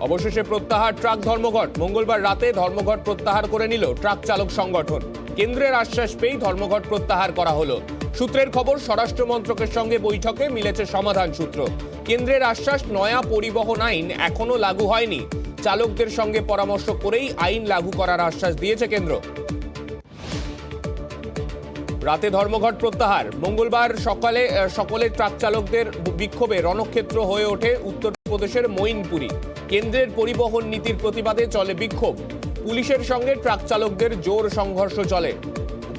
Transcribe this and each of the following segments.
অবশেষে প্রত্যাহার ট্রাক ধর্মঘট। মঙ্গলবার রাতে ধর্মঘট প্রত্যাহার করে নিল ট্রাক চালক সংগঠন। কেন্দ্রের আশ্বাস পেয়েই ধর্মঘট প্রত্যাহার করা হলো। সূত্রের খবর, স্বরাষ্ট্র মন্ত্রকের সঙ্গে বৈঠকে মিলেছে সমাধান সূত্র। কেন্দ্রের আশ্বাস, নয়া পরিবহন আইন এখনো লাগু হয়নি। চালকদের সঙ্গে পরামর্শ করেই আইন লাগু করার আশ্বাস দিয়েছে কেন্দ্র। রাতে ধর্মঘট প্রত্যাহার। মঙ্গলবার সকালে সকলে ট্রাক চালকদের বিক্ষোভে রণক্ষেত্র হয়ে ওঠে উত্তরপ্রদেশের মঈনপুরি। কেন্দ্রের পরিবহন নীতির প্রতিবাদে চলে বিক্ষোভ। পুলিশের সঙ্গে ট্রাক চালকদের জোর সংঘর্ষ চলে।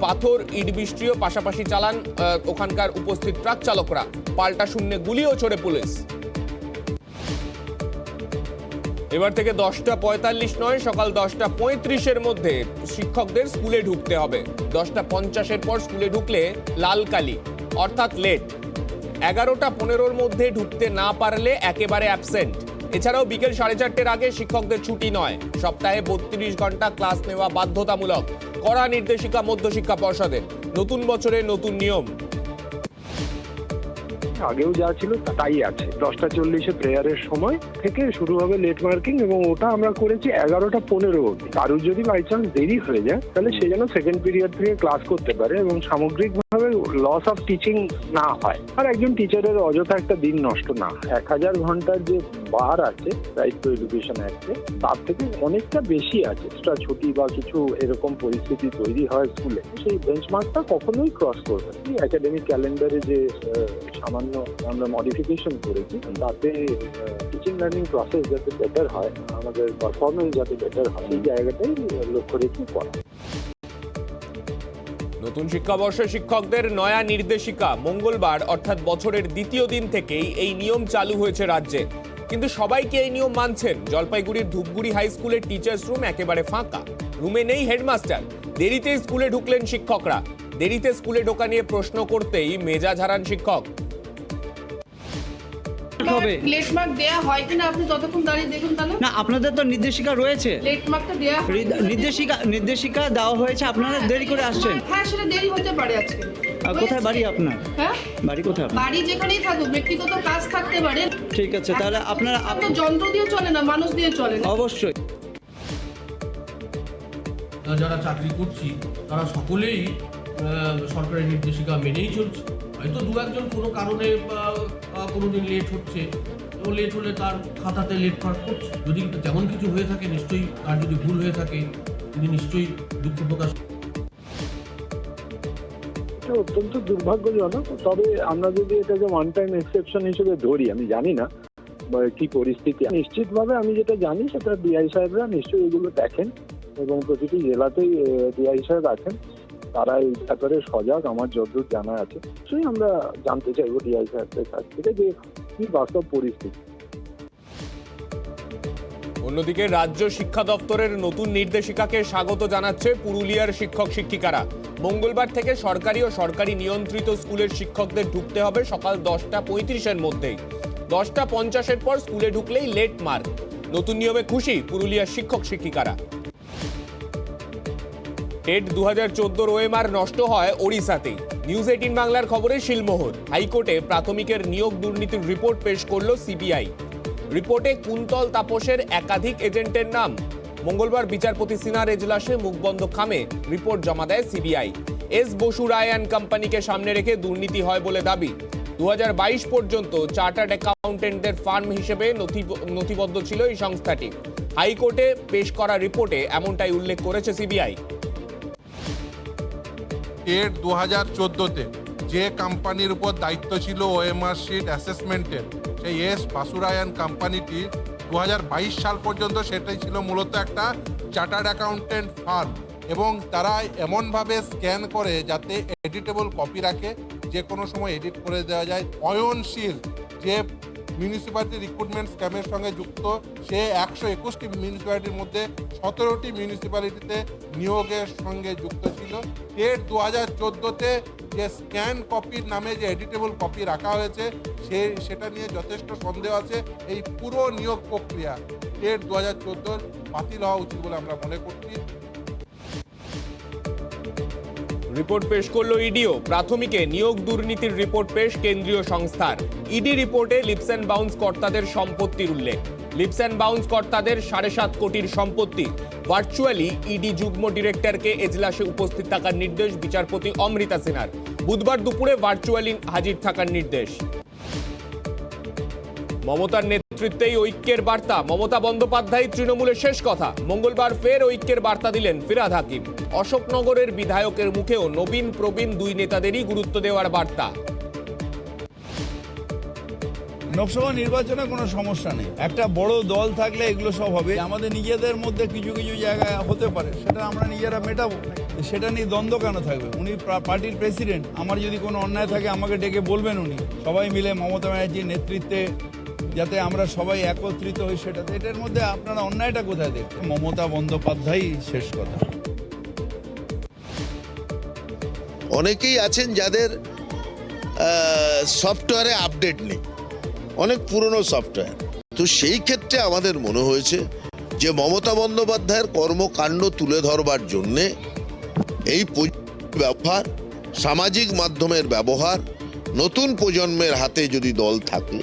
পাথর, ইট বৃষ্টিও পাশাপাশি চালান ওখানকার উপস্থিত ট্রাক চালকরা। পাল্টা শূন্যে গুলিও ছোড়ে পুলিশ। এবার থেকে 10:45 নয়, সকাল 10:35-এর মধ্যে শিক্ষকদের স্কুলে ঢুকতে হবে। 10:50-এর পর স্কুলে ঢুকলে লাল কালি, অর্থাৎ লেট। 11:15-র মধ্যে ঢুকতে না পারলে একেবারে অ্যাবসেন্ট। এছাড়াও বিকেল 4:30-এর আগে শিক্ষকদের ছুটি নয়। সপ্তাহে 32 ঘন্টা ক্লাস নেওয়া বাধ্যতামূলক। কড়া নির্দেশিকা মধ্যশিক্ষা পর্ষদের। নতুন বছরে নতুন নিয়ম। আগেও যা ছিল তাই আছে। 10:40-এ প্রেয়ারের সময় থেকে শুরু হবে লেট মার্কিং, এবং ওটা আমরা করেছি 11:15 অবধি। কারোর যদি বাই চান্স দেরি হয়ে যায় তাহলে সে যেন সেকেন্ড পিরিয়ড থেকে ক্লাস করতে পারে এবং সামগ্রিকভাবে লস অফ টিচিং না হয়, আর একজন টিচারের অযথা একটা দিন নষ্ট না হয়। 1000 ঘন্টার যে বার আছে রাইট টু এডুকেশন অ্যাক্টে, তার থেকে অনেকটা বেশি আছে। এক্সট্রা ছুটি বা কিছু এরকম পরিস্থিতি তৈরি হয় স্কুলে, সেই বেঞ্চমার্কটা কখনোই ক্রস করবে না। একাডেমিক ক্যালেন্ডারে যে সামান্য আমরা মডিফিকেশন করেছি, তাতে টিচিং লার্নিং প্রসেস যাতে বেটার হয়, আমাদের পারফরমেন্স যাতে বেটার হয়, সেই জায়গাটাই লক্ষ্য রেখে করা। নতুন শিক্ষাবর্ষে শিক্ষকদের নয়া নির্দেশিকা। মঙ্গলবার অর্থাৎ বছরের দ্বিতীয় দিন থেকেই এই নিয়ম চালু হয়েছে রাজ্যে, কিন্তু সবাইকে এই নিয়ম মানছেন। জলপাইগুড়ির ধূপগুড়ি হাই স্কুলের টিচার্স রুম একেবারে ফাঁকা। রুমে নেই হেডমাস্টার। দেরিতে স্কুলে ঢুকলেন শিক্ষকরা। দেরিতে স্কুলে ঢোকা নিয়ে প্রশ্ন করতেই মেজাজ হারান শিক্ষক। লেট মার্ক দেয়া হয় কিনা আপনি ততক্ষণ দাঁড়িয়ে দেখুন তাহলে। না, আপনাদের তো নির্দেশিকা রয়েছে। লেট মার্কটা দেয়া নির্দেশিকা দেওয়া হয়েছে, আপনারা দেরি করে আসছেন। হ্যাঁ, সেটা দেরি হতে পারে আজকে। কোথায় বাড়ি আপনার? হ্যাঁ, বাড়ি কোথায় আপনার? বাড়ি যেখানেই থাকুক, ব্যক্তিগত কাজ থাকতে পারে। ঠিক আছে, তাহলে আপনারা তো যন্ত্র দিয়ে চলে না, মানুষ দিয়ে চলে না। অবশ্যই। যারা চাকরি করছি তারা সকলেই সরকারি নির্দেশিকা মেনেই চলছে। হয়তো দু একজন কোনো কারণে কোনো দিন লেট হচ্ছে, এবং লেট হলে তার খাতাতে লেট মার্ক করছে। যদি তেমন কিছু হয়ে থাকে, নিশ্চয়ই তার যদি ভুল হয়ে থাকে তিনি নিশ্চয়ই দুঃখ প্রকাশ। অত্যন্ত দুর্ভাগ্যজনক। তবে আমরা যদি এটাকে ওয়ান টাইম এক্সেপশন হিসেবে ধরি, আমি জানি না কি পরিস্থিতি। নিশ্চিতভাবে আমি যেটা জানি সেটা ডিআই সাহেবরা নিশ্চয়ই এগুলো দেখেন, এবং প্রতিটি জেলাতেই ডিআই সাহেব আছেন, তারা এই ব্যাপারে সজাগ। আমার যতদূর জানা আছে, সেই আমরা জানতে চাইবো ডিআই সাহেবদের কাছ থেকে যে কি বাস্তব পরিস্থিতি। অন্যদিকে রাজ্য শিক্ষা দপ্তরের নতুন নির্দেশিকাকে স্বাগত জানাচ্ছে পুরুলিয়ার শিক্ষক শিক্ষিকারা। মঙ্গলবার থেকে সরকারি ও সরকারি নিয়ন্ত্রিত স্কুলের শিক্ষকদের ঢুকতে হবে সকাল 10:35-এর মধ্যেই। 10:50-এর পর স্কুলে ঢুকলেই লেট মার্ক। নতুন নিয়মে খুশি পুরুলিয়ার শিক্ষক শিক্ষিকারা। টেট 2014 ওএমআর নষ্ট হয় ওড়িশাতেই। নিউজ 18 বাংলার খবরে শিলমোহর। হাইকোর্টে প্রাথমিকের নিয়োগ দুর্নীতির রিপোর্ট পেশ করল সিবিআই। রিপোর্টে কুন্তল তাপসের একাধিক এজেন্টের নাম। মঙ্গলবার বিচারপতি সিনহার এজলাসে মুখবন্ধ খামে রিপোর্ট জমা দেয় CBI. S Basu Roy and কোম্পানিকে সামনে রেখে দুর্নীতি হয় বলে দাবি। 2022 পর্যন্ত চার্টার্ড অ্যাকাউন্টেন্টদের ফার্ম হিসেবে নথিবদ্ধ ছিল এই সংস্থাটি। হাইকোর্টে পেশ করা রিপোর্টে এমনটাই উল্লেখ করেছে সিবিআই। টেট 2014-তে যে কোম্পানির উপর দায়িত্ব ছিল ওএমআর শিট অ্যাসেসমেন্টের, সেই এস বাসুরায়ন কোম্পানিটি 2022 সাল পর্যন্ত সেটাই ছিল মূলত একটা চার্টার্ড অ্যাকাউন্টেন্ট ফার্ম, এবং তারা এমনভাবে স্ক্যান করে যাতে এডিটেবল কপি রাখে, যে কোনো সময় এডিট করে দেওয়া যায়। অয়নশীল যে মিউনিসিপ্যালিটি রিক্রুটমেন্ট স্ক্যামের সঙ্গে যুক্ত, সে 121টি মিউনিসিপ্যালিটির মধ্যে 17টি মিউনিসিপ্যালিটিতে নিয়োগের সঙ্গে যুক্ত ছিল। টেট 2014-তে যে স্ক্যান কপির নামে যে এডিটেবল কপি রাখা হয়েছে, সেটা নিয়ে যথেষ্ট সন্দেহ আছে। এই পুরো নিয়োগ প্রক্রিয়া টেট 2014 বাতিল হওয়া উচিত বলে আমরা মনে করছি। রিপোর্ট পেশ করলো ইডিও। প্রাথমিকে নিয়োগ দুর্নীতির রিপোর্ট পেশ কেন্দ্রীয় সংস্থার। ইডি রিপোর্টে লিপস অ্যান্ড বাউন্স কর্তাদের সম্পত্তির উল্লেখ। লিপস অ্যান্ড বাউন্স কর্তাদের 7.5 কোটির সম্পত্তি। ভার্চুয়ালি ইডি যুগ্ম ডিরেক্টরকে এজলাসে উপস্থিত থাকার নির্দেশ বিচারপতি অমৃতা সিনহার। বুধবার দুপুরে ভার্চুয়ালি হাজির থাকার নির্দেশ। মমতার নেতৃত্বেই ঐক্যের বার্তা। মমতা বন্দ্যোপাধ্যায় তৃণমূলের শেষ কথা। মঙ্গলবার ফের ঐক্যের বার্তা দিলেন ফিরহাদ হাকিম। অশোকনগরের বিধায়কের মুখেও নবীন প্রবীণ দুই নেতাদেরই গুরুত্ব দেওয়ার বার্তা। লোকসভা নির্বাচনে কোনো সমস্যা নেই, একটা বড় দল থাকলে এগুলো সব হবে। আমাদের নিজেদের মধ্যে কিছু কিছু জায়গায় হতে পারে, সেটা আমরা নিজেরা মেটাবো, সেটা নিয়ে দ্বন্দ্ব কেন থাকবে? উনি পার্টির প্রেসিডেন্ট, আমার যদি কোনো অন্যায় থাকে আমাকে ডেকে বলবেন। উনি সবাই মিলে মমতা ব্যানার্জির নেতৃত্বে যাতে আমরা সবাই একত্রিত হই, সেটাতে এটার মধ্যে আপনারা অন্যায়টা কোথায় দেখবেন? মমতা বন্দ্যোপাধ্যায় শেষ কথা। অনেকেই আছেন যাদের সফটওয়্যারে আপডেট নেই, অনেক পুরনো সফটওয়্যার। তো সেই ক্ষেত্রে আমাদের মনে হয়েছে যে মমতা বন্দ্যোপাধ্যায়ের কর্মকাণ্ড তুলে ধরবার জন্যে এই ব্যবহার, সামাজিক মাধ্যমের ব্যবহার, নতুন প্রজন্মের হাতে যদি দল থাকে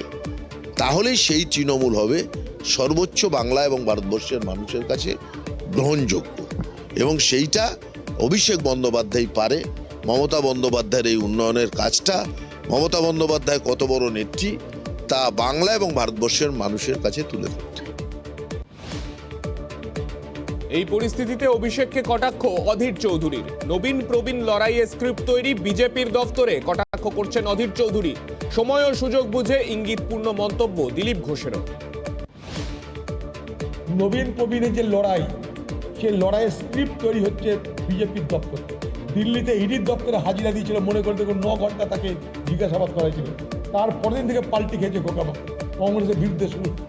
তাহলেই সেই তৃণমূল হবে সর্বোচ্চ বাংলা এবং ভারতবর্ষের মানুষের কাছে গ্রহণযোগ্য। এবং সেইটা অভিষেক বন্দ্যোপাধ্যায় পারে। মমতা বন্দ্যোপাধ্যায়ের এই উন্নয়নের কাজটা, মমতা বন্দ্যোপাধ্যায় কত বড় নেত্রী তা বাংলা এবং ভারতবর্ষের মানুষের কাছে তুলে ধরতে। এই পরিস্থিতিতে অভিষেককে কটাক্ষ অধীর চৌধুরীর। নবীন প্রবীণ লড়াইয়ে স্ক্রিপ্ট তৈরি বিজেপির দফতরে, কটাক্ষ করছেন অধীর চৌধুরী। সময় ও সুযোগ বুঝে ইঙ্গিতপূর্ণ মন্তব্য দিলীপ ঘোষেরও। নবীন প্রবীণের যে লড়াই, সেই লড়াইয়ের স্ক্রিপ্ট তৈরি হচ্ছে বিজেপির দপ্তর। দিল্লিতে ইডির দপ্তরে হাজিরা দিয়েছিল, মনে করে দেখুন 9 ঘন্টা তাকে জিজ্ঞাসাবাদ করা হয়েছিল। তারপরের দিন থেকে পাল্টি খেয়েছে খোকাবাবু, কংগ্রেসের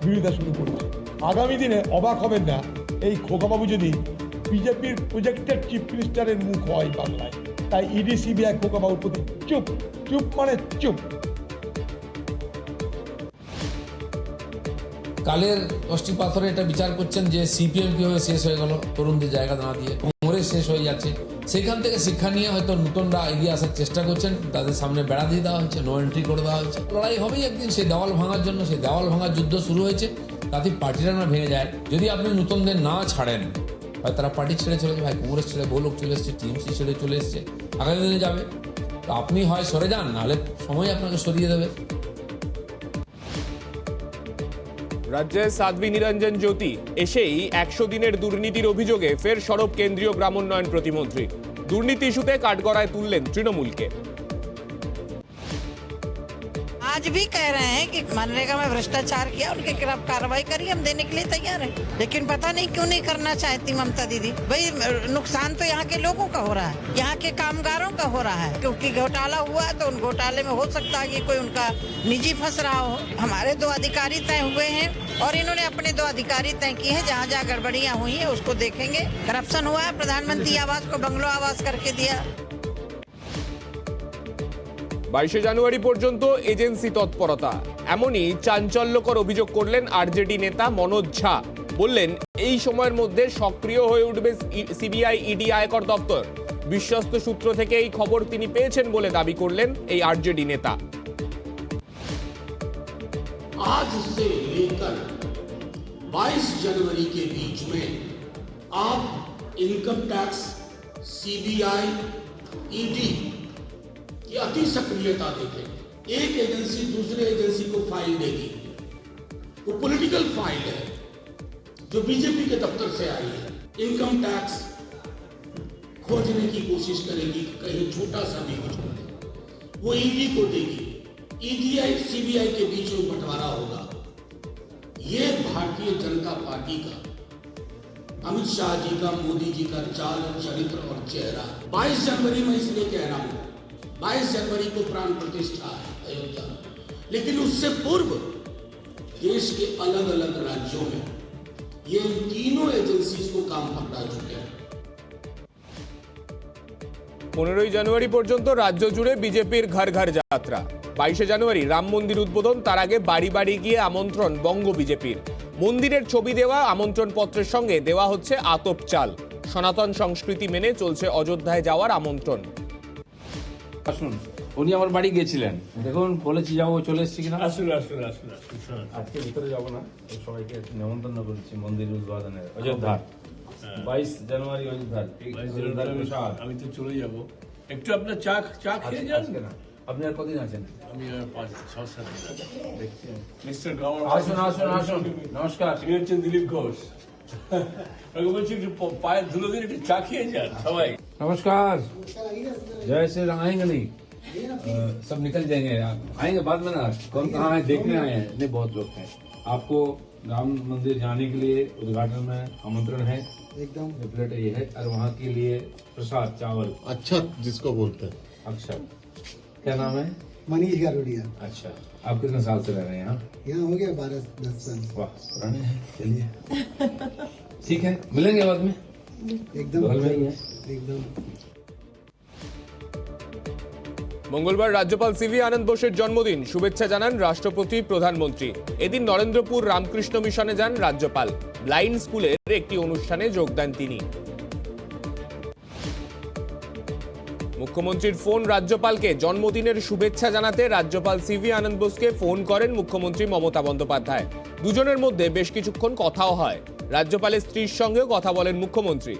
বিরোধিতা শুরু করেছে। আগামী দিনে অবাক হবেন না এই খোকাবাবু যদি বিজেপির প্রজেক্টেড চিফ মিনিস্টারের মুখ হয় বাংলায়। তাই ইডি সিবিআই খোকাবাবুর প্রতি চুপ, চুপ মানে চুপ। কালের অষ্টি পাথরে এটা বিচার করছেন যে সিপিএম কিভাবে শেষ হয়ে গেল তরুণদের জায়গা না দিয়ে, কংগ্রেস শেষ হয়ে যাচ্ছে। সেখান থেকে শিক্ষা নিয়ে হয়তো নতুনরা এগিয়ে আসার চেষ্টা করছেন, তাদের সামনে বেড়া দিয়ে দেওয়া হচ্ছে, নো এন্ট্রি করে দেওয়া হচ্ছে। লড়াই হবেই একদিন, সেই দেওয়াল ভাঙার জন্য। সেই দেওয়াল ভাঙার যুদ্ধ শুরু হয়েছে, তাতে পার্টিটা না ভেঙে যায়। যদি আপনি নতুনদের না ছাড়েন, হয় তারা পার্টি ছেড়ে চলে যাবে, ভাই কংগ্রেস ছেড়ে বহু লোক চলে এসছে, টিএমসি ছেড়ে চলে এসছে, আগামী দিনে যাবে। তো আপনি হয় সরে যান, নাহলে সময় আপনাকে সরিয়ে দেবে। রাজ্যে সাধ্বী নিরঞ্জন জ্যোতি এসেই 100 দিনের দুর্নীতির অভিযোগে ফের সরব কেন্দ্রীয় গ্রামোন্নয়ন প্রতিমন্ত্রী। দুর্নীতি ইস্যুতে কাঠগড়ায় তুললেন তৃণমূলকে। आज भी कह रहे हैं कि मनरेगा में भ्रष्टाचार किया, उनके खिलाफ कार्रवाई करिए, हम देने के लिए तैयार हैं। लेकिन पता नहीं क्यों नहीं करना चाहती ममता दीदी। भाई नुकसान तो यहाँ के लोगों का हो रहा है, यहाँ के कामगारों का हो रहा है, क्योंकि घोटाला हुआ है तो उन घोटाले में हो सकता है कि कोई उनका निजी फंस रहा हो। हमारे 2 अधिकारी तय हुए हैं और इन्होंने अपने 2 अधिकारी तय किए हैं। जहाँ जहाँ गड़बड़ियाँ हुई है उसको देखेंगे। करप्शन हुआ है, प्रधानमंत्री आवास को बंगलो आवास करके दिया। 22 জানুয়ারি পর্যন্ত এজেন্সি তৎপরতা, এমনই চাঞ্চল্যকর অভিযোগ করলেন আরজেডি নেতা মনোজ ঝা। বললেন এই সময়ের মধ্যে সক্রিয় হয়ে উঠবে সিবিআই, ইডি, আয়কর দপ্তর। বিশ্বস্ত সূত্র থেকে এই খবর তিনি পেয়েছেন বলে দাবি করলেন এই আরজেডি নেতা। आज से लेकर 22 जनवरी के बीच में आप इनकम टैक्स, सीबीआई, ईडी की अति सक्रियता देखेंगे। एक एजेंसी दूसरे एजेंसी को फाइल देगी, वो पॉलिटिकल फाइल है जो बीजेपी के दफ्तर से आई है। इनकम टैक्स खोजने की कोशिश करेगी, कहीं छोटा सा भी कुछ बने, वो ईडी को देगी। ईडीआई सीबीआई के बीच में बंटवारा होगा। ये भारतीय जनता पार्टी का, अमित शाह जी का, मोदी जी का चाल और चरित्र और चेहरा। 22 जनवरी में इसलिए कह रहा हूं, 22 जनवरी को प्राण प्रतिष्ठा है अयोध्या, लेकिन उससे पूर्व देश के अलग अलग राज्यों में ये तीनों एजेंसीज को काम पकड़ा चुके हैं। 15 জানুয়ারি পর্যন্ত রাজ্য জুড়ে বিজেপির ঘর ঘর যাত্রা। 22 জানুয়ারি রাম মন্দির উদ্বোধন, তার আগে বাড়ি বাড়ি গিয়ে আমন্ত্রণ বঙ্গ বিজেপির। মন্দিরের ছবি দেওয়া আমন্ত্রণ পত্রের সঙ্গে দেওয়া হচ্ছে আতপ চাল। সনাতন সংস্কৃতি মেনে চলছে অযোধ্যায় যাওয়ার আমন্ত্রণ। আসুন উনি আমার বাড়ি গেছিলেন, দেখুন বলেছি যাবো, চলে এসেছি কিনা। আসুন আসুন আসুন আসুন স্যার। আজকে ভিতরে যাবো না, এই সবাইকে নেমন্তন্ন করেছি মন্দির উদ্বোধনের। অযোধ্যার 22 জানুয়ারি অযোধ্যার প্রসাদ। আমি তো চলে যাব, একটু আপনার চা খেয়ে যান। আজকে না, আপনি আর কদিন আছেন? আমি 5-6-7 দিন আছি। দেখছি। মিস্টার গাওয়ার আসুন আসুন আসুন, নমস্কার। তিনি হচ্ছেন দিলীপ ঘোষ। আমি বলছি একটু পায়ের ধুলো দিন, একটু চা খেয়ে যান সবাই। नमस्कार, जय श्री राम। आएंगे नहीं? सब निकल जाएंगे, आएंगे बाद में ना। कौन कहाँ है देखने आए हैं? नहीं, बहुत लोग हैं। आपको राम मंदिर जाने के लिए उद्घाटन में आमंत्रण है, एकदम प्लेट ये है, और वहाँ के लिए प्रसाद चावल। अच्छा, जिसको बोलते हैं अच्छा, क्या नाम है? मनीष गारोडिया। अच्छा, आप कितने साल से रह रहे हैं यहाँ? यहाँ हो गया 12-10 साल। वाह, पुराने हैं। चलिए ठीक है, मिलेंगे बाद में। एकदम बगल में ही है। एकदम। মঙ্গলবার রাজ্যপাল সিভি আনন্দ বোসের জন্মদিন, শুভেচ্ছা জানান রাষ্ট্রপতি, প্রধানমন্ত্রী। এদিন নরেন্দ্রপুর রামকৃষ্ণ মিশনে যান রাজ্যপাল। ব্লাইন্ড স্কুলের একটি অনুষ্ঠানে যোগ দেন তিনি। মুখ্যমন্ত্রীর ফোন রাজ্যপালকে। জন্মদিনের শুভেচ্ছা জানাতে রাজ্যপাল সিভি আনন্দ বোসকে ফোন করেন মুখ্যমন্ত্রী মমতা বন্দ্যোপাধ্যায়। দুজনের মধ্যে বেশ কিছুক্ষণ কথাও হয়। রাজ্যপালের স্ত্রীর সঙ্গেও কথা বলেন মুখ্যমন্ত্রী।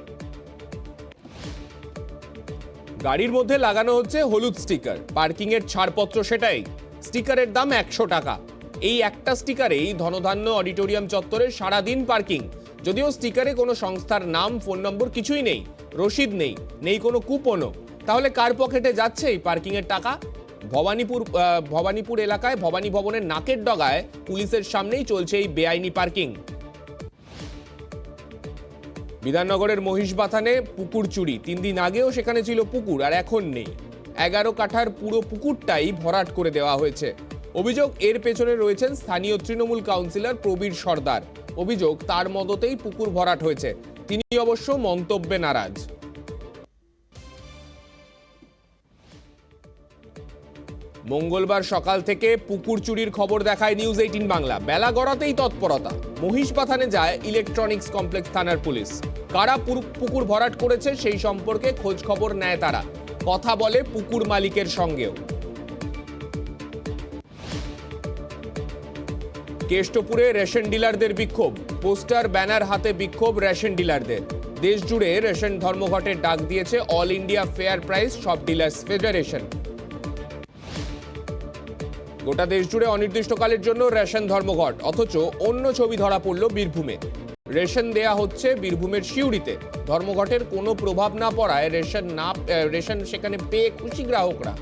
গাড়ির মধ্যে লাগানো হচ্ছে হলুদ স্টিকার, পার্কিং এর ছাড়পত্র সেটাই। স্টিকারের দাম 100 টাকা। এই একটা স্টিকারেই ধনধান্য অডিটোরিয়াম চত্বরে সারাদিন পার্কিং। যদিও স্টিকারে কোনো সংস্থার নাম, ফোন নম্বর কিছুই নেই, রসিদ নেই, নেই কোনো কুপনও। তাহলে কার পকেটে যাচ্ছে এই পার্কিং এর টাকা? ভবানীপুর এলাকায় ভবানী ভবনের নাকের ডগায় পুলিশের সামনেই চলছে এই বেআইনি পার্কিং। বিধাননগরের মহিষবাথানে পুকুর চুরি। 3 দিন আগেও সেখানে ছিল পুকুর, আর এখন নেই। 11 কাঠার পুরো পুকুরটাই ভরাট করে দেওয়া হয়েছে। অভিযোগ, এর পেছনে রয়েছেন স্থানীয় তৃণমূল কাউন্সিলর প্রবীর সর্দার। অভিযোগ, তার মদতেই পুকুর ভরাট হয়েছে। তিনি অবশ্য মন্তব্যে নারাজ। মঙ্গলবার সকাল থেকে পুকুর চুরির খবর দেখায় নিউজ 18 বাংলা। বেলা গড়াতেই তৎপরতা। মহিষবাথানে যায় ইলেকট্রনিক্স কমপ্লেক্স থানার পুলিশ। কারা পুকুর ভরাট করেছে সেই সম্পর্কে খোঁজ খবর নেয় তারা। কথা বলে পুকুর মালিকের সঙ্গেও। কেষ্টপুরে রেশন ডিলারদের বিক্ষোভ। পোস্টার, ব্যানার হাতে বিক্ষোভ রেশন ডিলারদের। দেশ জুড়ে রেশন ধর্মঘটের ডাক দিয়েছে all India fair price shop dealers federation. গোটা দেশ জুড়ে অনির্দিষ্টকালের জন্য রেশন ধর্মঘট, অথচ অন্য ছবি ধরা পড়ল বীরভূমে। রেশন দেয়া হচ্ছে বীরভূমের সিউড়িতে। ধর্মঘটের কোনো প্রভাব না পড়ায় রেশন সেখানে পেয়ে খুশি গ্রাহকরা।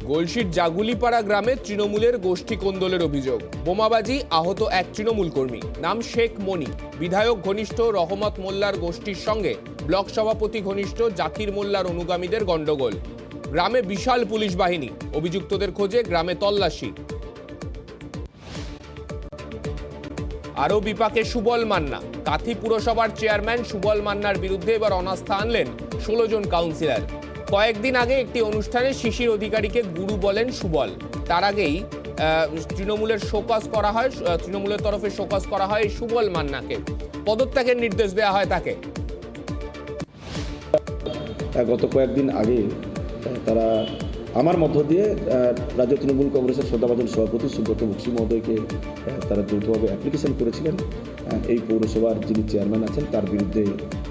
গলসির জাগুলিপাড়া গ্রামে তৃণমূলের গোষ্ঠী কোন্দলের অভিযোগ। বোমাবাজি, আহত এক তৃণমূল কর্মী। নাম শেখ মনি। বিধায়ক ঘনিষ্ঠ রহমত মোল্লার গোষ্ঠীর সঙ্গে ব্লক সভাপতি ঘনিষ্ঠ জাকির মোল্লার অনুগামীদের গন্ডগোল। গ্রামে বিশাল পুলিশ বাহিনী। অভিযুক্তদের খোঁজে গ্রামে তল্লাশি। আরও বিপাকে সুবল মান্না। কাথি পুরসভার চেয়ারম্যান সুবল মান্নার বিরুদ্ধে এবার অনাস্থা আনলেন 16 জন কাউন্সিলর। কয়েকদিন আগে একটি অনুষ্ঠানে শিশির অধিকারীকে গুরু বলেন সুবল। তার আগেই তৃণমূলের তরফে শোকজ করা হয় সুবল মান্নাকে। পদত্যাগের নির্দেশ দেওয়া হয় তাকে। গত কয়েকদিন আগে তারা আমার মধ্য দিয়ে রাজ্য তৃণমূল কংগ্রেসের শ্রদ্ধাভাজন সভাপতি সুব্রত বক্সী মহোদয়কে তারা যৌথভাবে অ্যাপ্লিকেশন করেছিলেন এই পৌরসভার যিনি চেয়ারম্যান আছেন তার বিরুদ্ধে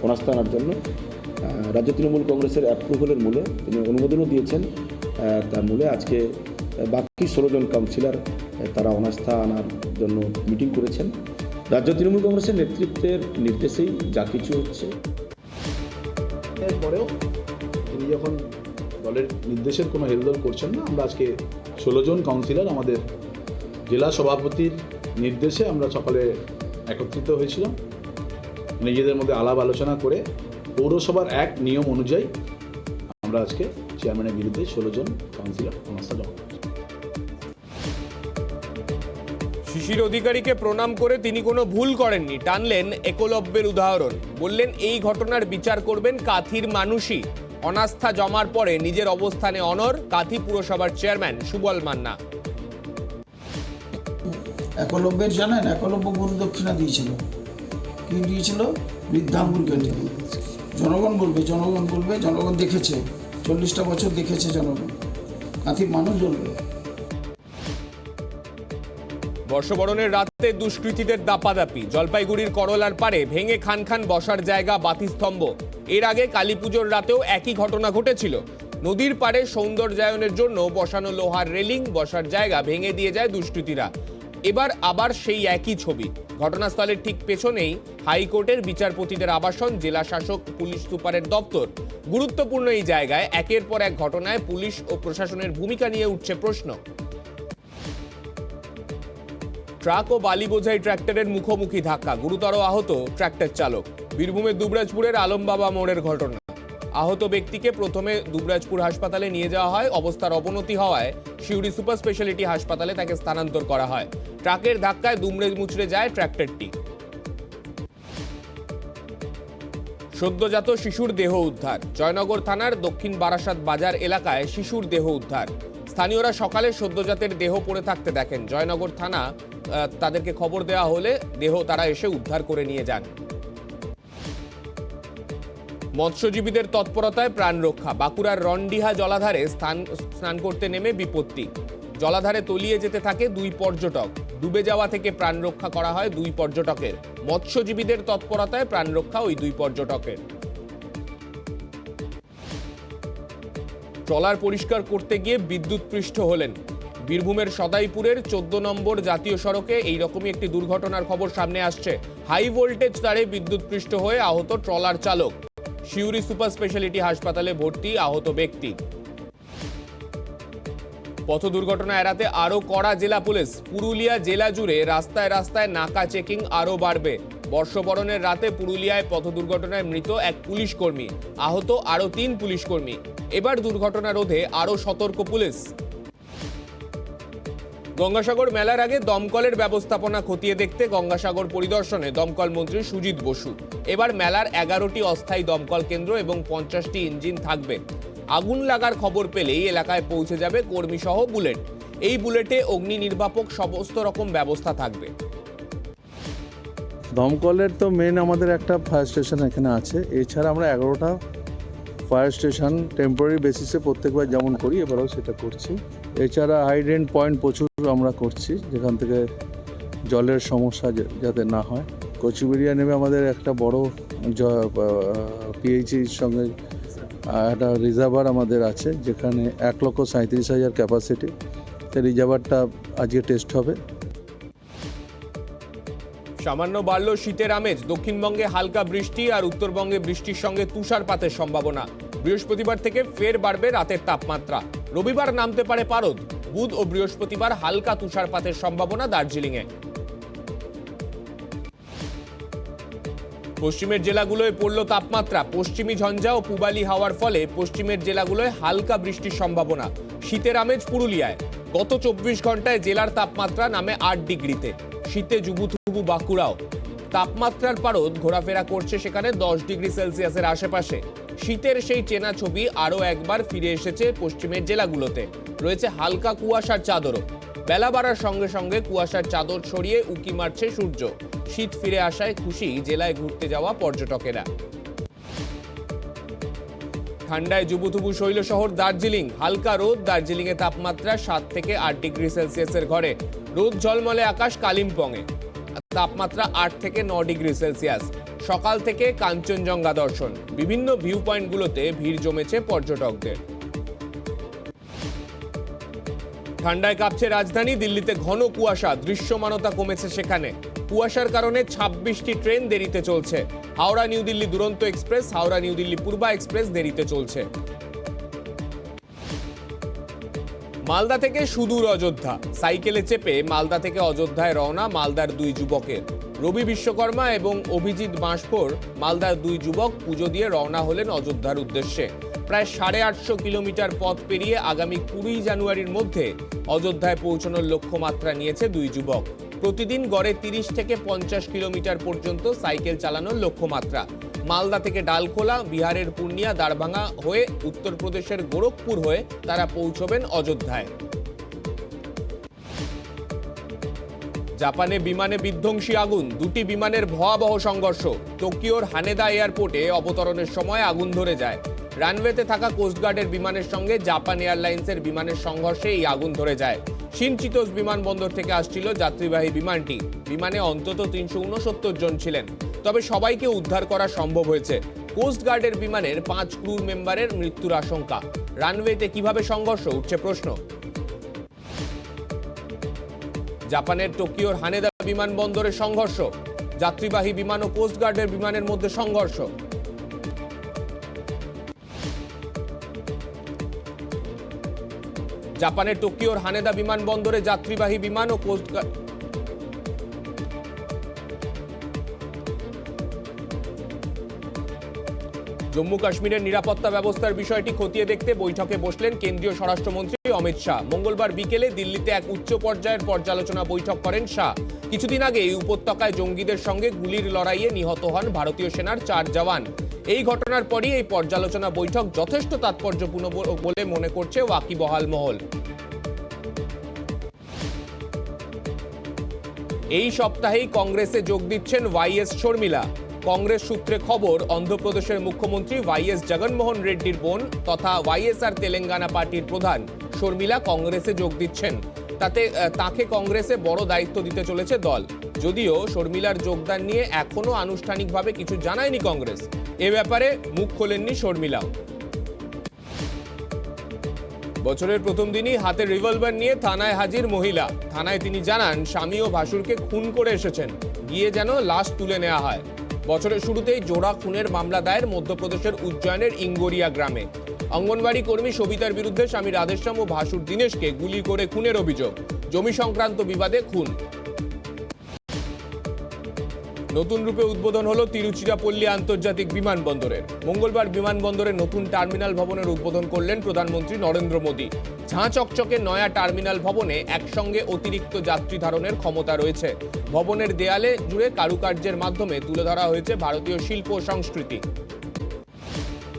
অনাস্থা আনার জন্য। রাজ্য তৃণমূল কংগ্রেসের অ্যাপ্রুভালের মূলে তিনি অনুমোদনও দিয়েছেন। তার মূলে আজকে বাকি 16 জন কাউন্সিলর তারা অনাস্থা আনার জন্য মিটিং করেছেন। রাজ্য তৃণমূল কংগ্রেসের নেতৃত্বের নির্দেশেই যা কিছু হচ্ছে। এরপরেও তিনি যখন দলের নির্দেশের কোনো হেলদোল করছেন না, আমরা আজকে 16 জন কাউন্সিলর আমাদের জেলা সভাপতির নির্দেশে আমরা সকালে একত্রিত হয়েছিলাম। নিজেদের মধ্যে আলাপ আলোচনা করে পৌরসভার এক নিয়ম অনুযায়ী আমরা আজকে চেয়ারম্যানের বিরুদ্ধে 16 জন কাউন্সিলর অনাস্থা জমা করেছি। শিশির অধিকারীকে প্রণাম করে তিনি কোনো ভুল করেননি। টানলেন একলব্যের উদাহরণ। বললেন এই ঘটনার বিচার করবেন কাথির মানুষই। অনাস্থা জমার পরে নিজের অবস্থানে অনড় কাথি পুরসভার চেয়ারম্যান সুবল মান্না। একলব্যের জানেন, একলব্য গুরু দক্ষিণা দিয়েছিল। কি দিয়েছিল? বৃদ্ধাঙ্গুর কেটে। জনগণ বলবে, জনগণ দেখেছে 40টা বছর দেখেছে জনগণ, কাঁথির মানুষ জ্বলবে। বর্ষবরণের রাতে দুষ্কৃতীদের দাপাদাপি, জলপাইগুড়ির করলার পাড়ে ভেঙে খান খান বসার জায়গা, বাতিস্তম্ভ। এর আগে কালী পুজোর রাতেও একই ঘটনা ঘটেছিল। নদীর পাড়ে সৌন্দর্যায়নের জন্য বসানো লোহার রেলিং, বসার জায়গা ভেঙে দিয়ে যায় দুষ্কৃতীরা। এবার আবার সেই একই ছবি। ঘটনাস্থলের ঠিক পেছনেই হাইকোর্টের বিচারপতিদের আবাসন, জেলা শাসক, পুলিশ সুপারের দপ্তর। গুরুত্বপূর্ণ এই জায়গায় একের পর এক ঘটনায় পুলিশ ও প্রশাসনের ভূমিকা নিয়ে উঠছে প্রশ্ন। ট্রাক ও বালি বোঝাই ট্র্যাক্টরের মুখোমুখি ধাক্কা, গুরুতর আহত ট্র্যাক্টর চালক। বীরভূমের দুবরাজপুরের আলমবাবা মোড়ের ঘটনা। আহত ব্যক্তিকে প্রথমে দুবরাজপুর হাসপাতালে নিয়ে যাওয়া হয়। অবস্থার অবনতি হওয়ায় সিউড়ি সুপার স্পেশালিটি হাসপাতালে তাকে স্থানান্তর করা হয়। ট্রাকের ধাক্কায় দুমড়ে মুচড়ে যায় ট্র্যাক্টরটি। সদ্যজাত শিশুর দেহ উদ্ধার। জয়নগর থানার দক্ষিণ বারাসাত বাজার এলাকায় শিশুর দেহ উদ্ধার। স্থানীয়রা সকালে সদ্যজাতের দেহ পড়ে থাকতে দেখেন। জয়নগর থানা তাদেরকে খবর দেওয়া হলে দেহ তারা এসে উদ্ধার করে নিয়ে যান। মৎস্যজীবীদের তৎপরতায় প্রাণ রক্ষা। বাঁকুড়ার রন্ডিহা জলাধারে স্নান করতে নেমে বিপত্তি। জলাধারে তলিয়ে যেতে থাকে 2 পর্যটক। ডুবে যাওয়া থেকে প্রাণ রক্ষা করা হয় 2 পর্যটকের। মৎস্যজীবীদের তৎপরতায় প্রাণ রক্ষা ওই 2 পর্যটকের। ট্রলার পরিষ্কার করতে গিয়ে বিদ্যুৎপৃষ্ট হলেন। বীরভূমের সদাইপুরের 14 নম্বর জাতীয় সড়কে এইরকমই একটি দুর্ঘটনার খবর সামনে আসছে। হাই ভোল্টেজ তারে বিদ্যুৎপৃষ্ট হয়ে আহত ট্রলার চালক। সিউড়ি সুপার স্পেশালিটি হাসপাতালে ভর্তি আহত ব্যক্তি। পথ দুর্ঘটনা এড়াতে আরো কড়া জেলা পুলিশ। পুরুলিয়া জেলা জুড়ে রাস্তায় রাস্তায় নাকা চেকিং আরো বাড়বে। বর্ষবরণের রাতে পুরুলিয়ায় পথ দুর্ঘটনায় মৃত এক পুলিশ কর্মী, আহত আরো 3 পুলিশ কর্মী। এবার দুর্ঘটনা রোধে আরো সতর্ক পুলিশ। গঙ্গাসাগর মেলার আগে দমকলের ব্যবস্থাপনা খতিয়ে দেখতে গঙ্গাসাগর পরিদর্শনে দমকল মন্ত্রী সুজিত বসু। এবার মেলার 11টি অস্থায়ী দমকল কেন্দ্র এবং 50টি ইঞ্জিন থাকবে। আগুন লাগার খবর পেলেই এলাকায় পৌঁছে যাবে কর্মী সহ বুলেট। এই বুলেটে অগ্নি নির্বাপক সমস্ত রকম ব্যবস্থা থাকবে। দমকলের তো মেন আমাদের একটা ফায়ার স্টেশন এখানে আছে। এছাড়া আমরা 11টা ফায়ার স্টেশন টেম্পোরারি বেসিসে প্রত্যেকবার যেমন করি এবারও সেটা করছি। এছাড়া হাইড্রেন্ট পয়েন্ট প্রচুর আমরা করছি, যেখান থেকে জলের সমস্যা যাতে না হয়। কচুবেড়িয়া নেমে আমাদের একটা বড় পিএইচির সঙ্গে একটা রিজার্ভার আমাদের আছে, যেখানে 1,37,000 ক্যাপাসিটি। সেই রিজার্ভারটা আজকে টেস্ট হবে। সামান্য বাড়ল শীতের আমেজ। দক্ষিণবঙ্গে হালকা বৃষ্টি আর উত্তরবঙ্গে বৃষ্টির সঙ্গে তুষারপাতের সম্ভাবনা। বৃহস্পতিবার থেকে ফের বাড়বে রাতের তাপমাত্রা। রবিবার নামতে পারে পারদ। বুধ ও বৃহস্পতিবার হালকা তুষারপাতের সম্ভাবনা দার্জিলিংয়ে। পশ্চিমের জেলাগুলোয় পড়ল তাপমাত্রা। পশ্চিমী ঝঞ্ঝা ও পূবালি হাওয়ার ফলে পশ্চিমের জেলাগুলোয় হালকা বৃষ্টির সম্ভাবনা। শীতের আমেজ পুরুলিয়ায়। গত 24 ঘন্টায় জেলার তাপমাত্রা নামে 8 ডিগ্রিতে। শীতে জুবুথুবু বাঁকুড়াও। তাপমাত্রার পারদ ঘোরাফেরা করছে সেখানে 10 ডিগ্রি সেলসিয়াসের আশেপাশে। শীতের সেই চেনা ছবি আরও একবার ফিরে এসেছে পশ্চিমের জেলাগুলোতে। রয়েছে হালকা কুয়াশার চাদরও। বেলা বাড়ার সঙ্গে সঙ্গে কুয়াশার চাদর ছড়িয়ে উঁকি মারছে সূর্য। শীত ফিরে আসায় খুশি জেলায় ঘুরতে যাওয়া পর্যটকেরা। ঠান্ডায় জুবুথুবু শৈল শহর দার্জিলিং। হালকা রোদ। দার্জিলিংয়ে তাপমাত্রা 7 থেকে 8 ডিগ্রি সেলসিয়াসের ঘরে। রোদ ঝলমলে আকাশ কালিম্পংয়ে। তাপমাত্রা 8 থেকে 9 ডিগ্রি সেলসিয়াস। সকাল থেকে কাঞ্চনজঙ্ঘা দর্শন। বিভিন্ন ভিউ পয়েন্টগুলোতে ভিড় জমেছে পর্যটকদের। ঠান্ডায় কাঁপছে রাজধানী। দিল্লিতে ঘন কুয়াশা। দৃশ্যমানতা কমেছে সেখানে। কুয়াশার কারণে 26টি ট্রেন দেরিতে চলছে। হাওড়া নিউ দিল্লি দুরন্ত এক্সপ্রেস, হাওড়া নিউ দিল্লি পূর্বা এক্সপ্রেস দেরিতে চলছে। মালদা থেকে সুদূর অযোধ্যা। সাইকেলে চেপে মালদা থেকে অযোধ্যায় রওনা মালদার 2 যুবকের। রবি বিশ্বকর্মা এবং অভিজিৎ বাঁশফোর মালদার 2 যুবক পুজো দিয়ে রওনা হলেন অযোধ্যার উদ্দেশ্যে। প্রায় 850 কিলোমিটার পথ পেরিয়ে আগামী 20 জানুয়ারির মধ্যে অযোধ্যায় পৌঁছানোর লক্ষ্যমাত্রা নিয়েছে 2 যুবক। প্রতিদিন গড়ে 30 থেকে 50 কিলোমিটার পর্যন্ত সাইকেল চালানোর লক্ষ্যমাত্রা। মালদা থেকে ডালখোলা, বিহারের পূর্ণিয়া, দারভাঙ্গা হয়ে উত্তরপ্রদেশের গোরখপুর হয়ে তারা পৌঁছবেন অযোধ্যায়। জাপানে বিমানে বিধ্বংসী আগুন। 2টি বিমানের ভয়াবহ সংঘর্ষ। টোকিওর হানেদা এয়ারপোর্টে অবতরণের সময় আগুন ধরে যায়। রানওয়েতে থাকা কোস্টগার্ডের বিমানের সঙ্গে জাপান এয়ারলাইন্সের বিমানের সংঘর্ষে এই আগুন ধরে যায়। শিনচিতোস বিমানবন্দর থেকে আসছিল যাত্রীবাহী বিমানটি। বিমানে অন্তত 369 জন ছিলেন, তবে সবাইকে উদ্ধার করা সম্ভব হয়েছে। কোস্টগার্ডের বিমানের 5 ক্রু মেম্বারের মৃত্যুর আশঙ্কা। রানওয়েতে কিভাবে সংঘর্ষ, উঠছে প্রশ্ন। জাপানের টোকিওর হানেদা বিমানবন্দরে সংঘর্ষ। যাত্রীবাহী বিমান ও কোস্টগার্ডের বিমানের মধ্যে সংঘর্ষ। জাপানের টোকিওর হানেদা বিমানবন্দরে যাত্রীবাহী বিমান ও কোস্টগার্ড জম্মু কাশ্মীরের নিরাপত্তা ব্যবস্থার বিষয়টি খতিয়ে দেখতে বৈঠকে বসলেন কেন্দ্রীয় স্বরাষ্ট্রমন্ত্রী অমিত শাহ। মঙ্গলবার বিকেলে দিল্লিতে এক উচ্চ পর্যায়ের পর্যালোচনা বৈঠক করেন শাহ। কিছুদিন আগে এই উপত্যকায় জঙ্গিদের সঙ্গে গুলির লড়াইয়ে নিহত হন ভারতীয় সেনার 4 জওয়ান। এই ঘটনার পরই এই পর্যালোচনা বৈঠক যথেষ্ট তাৎপর্যপূর্ণ বলে মনে করছে ওয়াকিবহাল মহল। এই সপ্তাহেই কংগ্রেসে যোগ দিচ্ছেন ওয়াইএস শর্মিলা। কংগ্রেস সূত্রে খবর, অন্ধ্রপ্রদেশের মুখ্যমন্ত্রী ওয়াইএস জগনমোহন রেড্ডির বোন তথা ওয়াইএসআর তেলেঙ্গানা পার্টির প্রধান শর্মিলা কংগ্রেসে যোগ দিচ্ছেন। তাকে কংগ্রেসে বড় দায়িত্ব দিতে চলেছে দল। যদিও শর্মিলার যোগদান নিয়ে এখনো আনুষ্ঠানিকভাবে কিছু জানায়নি কংগ্রেস। এ ব্যাপারে মুখ খোলেননি শর্মিলাও। বছরের প্রথম দিনই হাতে রিভলভার নিয়ে থানায় হাজির মহিলা। থানায় তিনি জানান, স্বামী ও ভাসুরকে খুন করে এসেছেন, গিয়ে যেন লাশ তুলে নেওয়া হয়। বছরের শুরুতেই জোড়া খুনের মামলা দায়ের মধ্যপ্রদেশের উজ্জয়নের ইঙ্গোরিয়া গ্রামে। অঙ্গনবাড়ি কর্মী সবিতার বিরুদ্ধে স্বামী রাধেশ্যাম ও ভাসুর দীনেশকে গুলি করে খুনের অভিযোগ। জমি সংক্রান্ত বিবাদে খুন। নতুন রূপে উদ্বোধন হলো তিরুচিরাপল্লী আন্তর্জাতিক বিমানবন্দরের। মঙ্গলবার বিমানবন্দরের নতুন টার্মিনাল ভবনের উদ্বোধন করলেন প্রধানমন্ত্রী নরেন্দ্র মোদী। ঝাঁ চকচকে নয়া টার্মিনাল ভবনে একসঙ্গে অতিরিক্ত যাত্রী ধারণের ক্ষমতা রয়েছে। ভবনের দেয়ালে জুড়ে কারুকার্যের মাধ্যমে তুলে ধরা হয়েছে ভারতীয় শিল্প ও সংস্কৃতি।